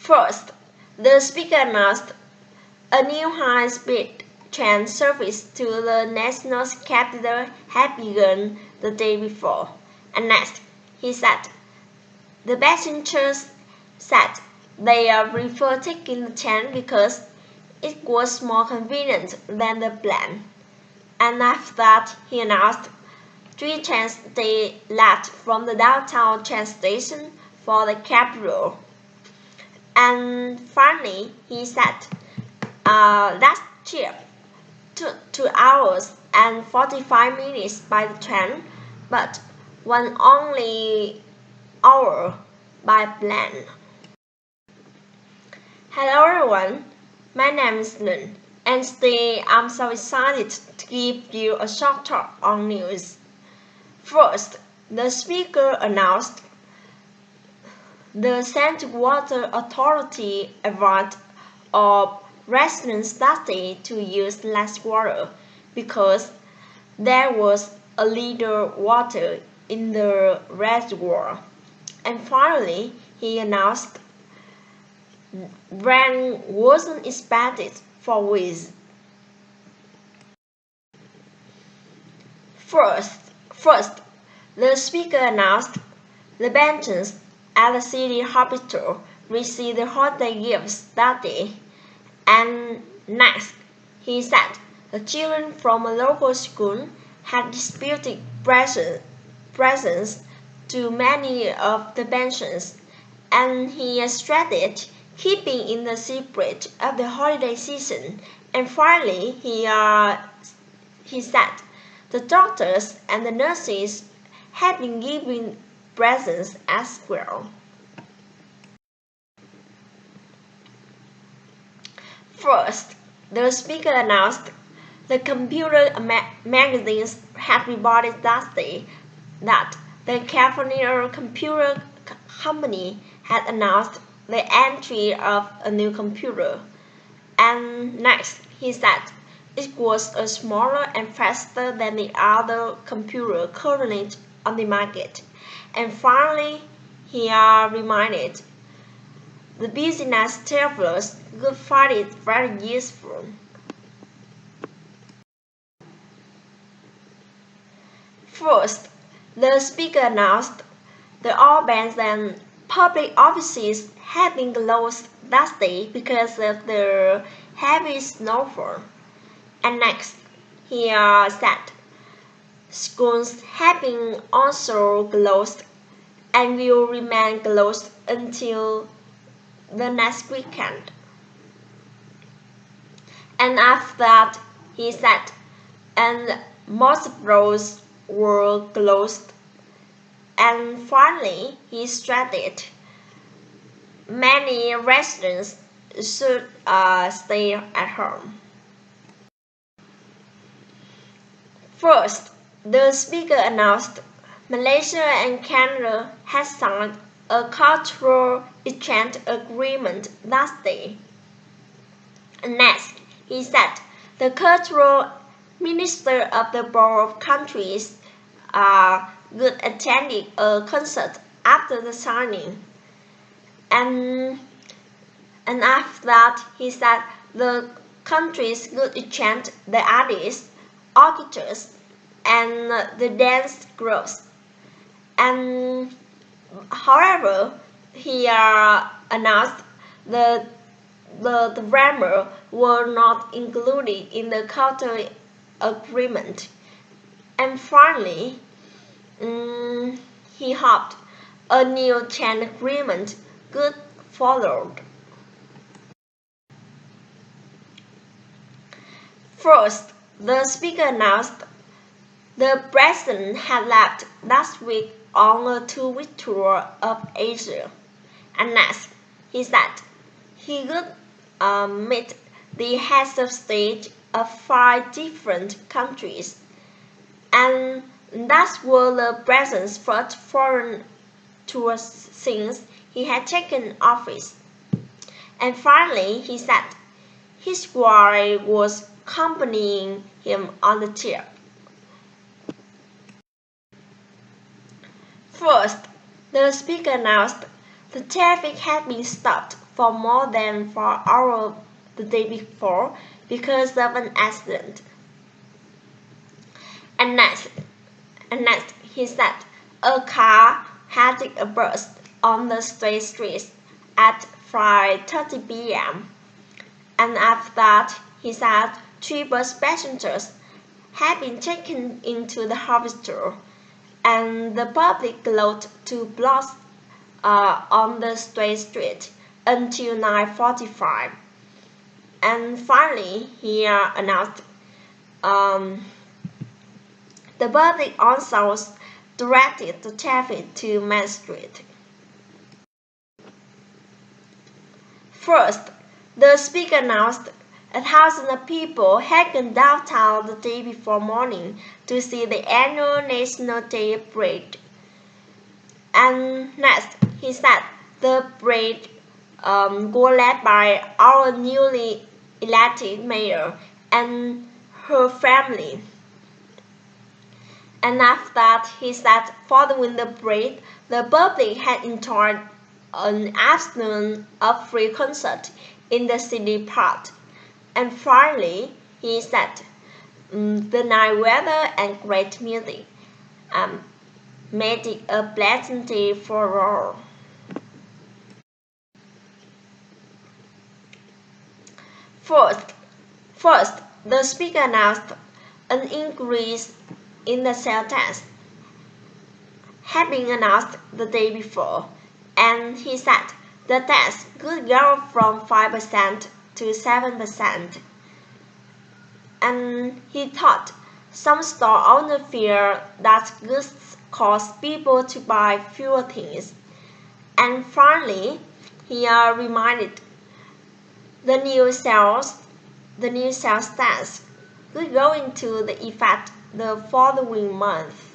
First, the speaker announced a new high-speed train service to the national capital had begun the day before, and next, he said, the passengers said they preferred taking the train because it was more convenient than the plan. And after that, he announced 3 trains they left from the downtown train station for the capital. And finally, he said, that's cheap, 2 hours and 45 minutes by the train, but one only hour by plane. Hello everyone, my name is Lun, and today I'm so excited to give you a short talk on news. First, the speaker announced the Central Water Authority advised of residents that day to use less water because there was a little water in the reservoir. And finally, he announced rain wasn't expected for weeks. First, the speaker announced the patrons at the city hospital received the holiday gifts that day. And next, he said the children from a local school had disputed presents to many of the pensions, and he stressed keeping in the secret of the holiday season. And finally, he said the doctors and the nurses had been giving presents as well. First, the speaker announced the computer magazines had reported that day that the California Computer Company had announced the entry of a new computer. And next, he said it was a smaller and faster than the other computer currently on the market. And finally, he reminded the business travelers could find it very useful. First, the speaker announced that all banks and public offices had been closed that day because of the heavy snowfall. And next, he said schools have been also closed and will remain closed until the next weekend. And after that, he said, and most roads were closed. And finally, he stressed many residents should stay at home. First, the speaker announced Malaysia and Canada had signed a cultural exchange agreement last day. And next, he said the cultural minister of the both countries would attend a concert after the signing. And after that, he said the countries would exchange the artists, orchestras, and the dance groups. And however, he announced the drama were not included in the cultural agreement. And finally, he hoped a new chain agreement could follow. First, the speaker announced the president had left last week on a 2-week tour of Asia. And next, he said he would meet the heads of state of 5 different countries. And that was the president's first foreign tour since he had taken office. And finally, he said his wife was accompanying him on the trip. First, the speaker announced The traffic had been stopped for more than 4 hours the day before because of an accident. And next, he said a car had a burst on the straight streets at 5:30 p.m. And after that, he said 3 bus passengers had been taken into the hospital, and the public closed 2 blocks on the straight street until 9:45. And finally, he announced the public also directed the traffic to Main Street. First, the speaker announced 1,000 people had gone downtown the day before morning to see the annual National Day Parade. And next, he said the parade was led by our newly elected mayor and her family. And after that, he said following the parade, the public had enjoyed an afternoon of free concert in the city park. And finally, he said the nice weather and great music made it a pleasant day for all. First, the speaker announced an increase in the sales tax had been announced the day before, and he said the tax could go from 5% to 7%. And he thought some store owners fear that goods cause people to buy fewer things. And finally, he reminded the new sales tax could go into the effect the following month.